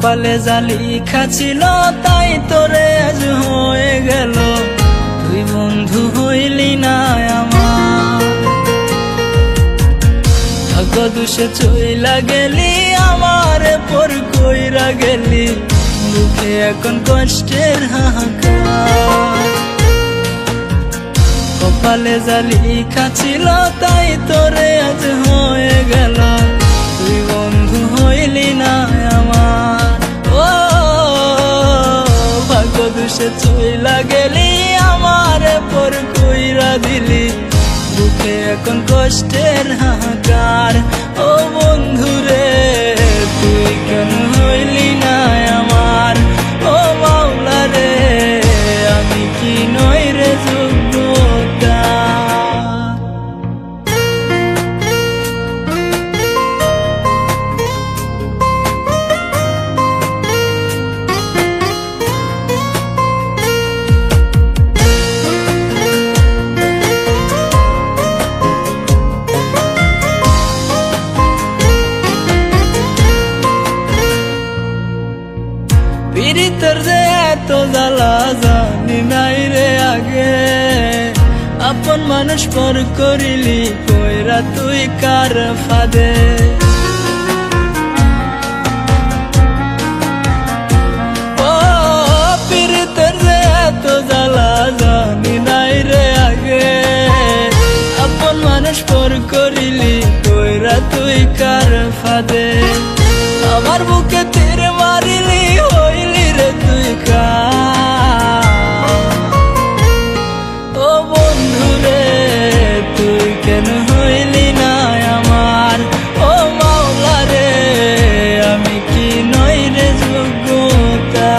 কপালে জালি খাছিল তাই তোরে আজ হয়ে গেল তুই বন্ধু হইলি না আমার। ভাগ্য দুষে চইলা গেলি আমারে পর কইরা গেলি বুকে এখন কষ্টের হাহাকার। কপালে জালি খাছিল তাই তোরে আজ হয়ে গেল তুই বন্ধু হইলি না আমার। ও ভাগ্য দুষে চইলা গেলি আমারে পর কইরা দিলি বুকে এখন কষ্টের হাহাকার। ও বন্ধু রে তুই কেন হইলি না আমার। ও মাওলা রে আমি কি নই রে যোগ্যতা। পীড়িতের যে এত জ্বালা জানি নাই রে আগে আপন মানুষ পর করিলি কইরা তুই কার ফাঁদে। ও পীড়িতের যে এত জ্বালা জানি নাই রে আগে আপন মানুষ পর করিলি কইরা তুই কার ফাঁদে। আমার বুকে তীর মারিলি হইলি রে তুই কার। ও বন্ধু রে তুই কেন হইলি না আমার। ও মাওলা রে আমি কি নই রে যোগ্যতা।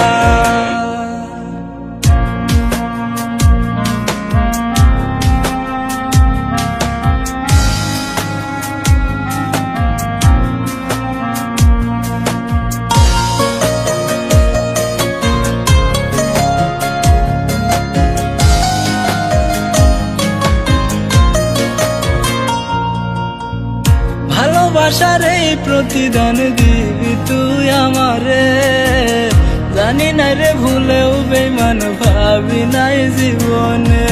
ভালোবাসার এই প্রতিদান দিবি তুই আমারে জানি না রে ভুলেও বেমান ভাবি নাই জীবনে।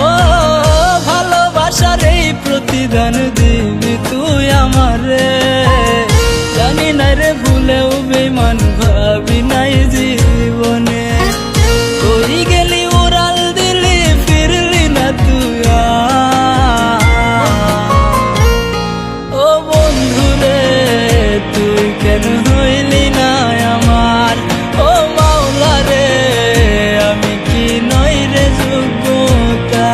ও ভালোবাসার এই প্রতিদান দিবি তুই আমারে জানি না রে ভুলেও বেমান ভাবি নাই জীবনে। কই গেলি উড়াল দিলি ফিরলি না তুই। ও বন্ধু রে তুই কেন হইলি না আমার। ও মাওলা রে আমি কি নই রে যোগ্যতা।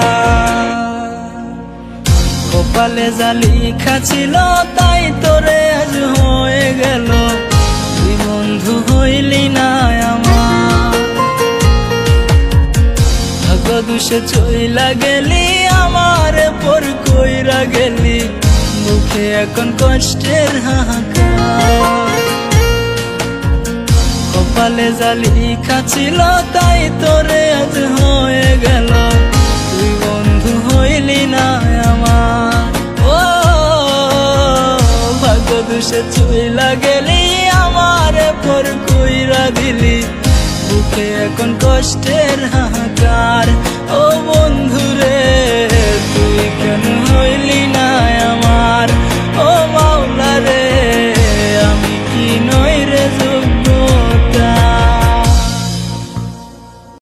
কপালে জালি খাছিল তাই তোরে আজ হয়ে গেল তুই বন্ধু হইলি না আমার। ভাগ্য দুষে চইলা গেলি আমারে পর কইরা গেলি মুখে এখন কষ্টের হাহাকার। কপালে জালি খাছিল তাই তোরে আজ হয়ে গেল তুই বন্ধু হইলি না আমার। ও ভাগ্য দুষে চইলা গেলি আমারে পর কইরা দিলি বুকে এখন কষ্টের হাহাকার। ও বন্ধু রে তুই কেন হইলি না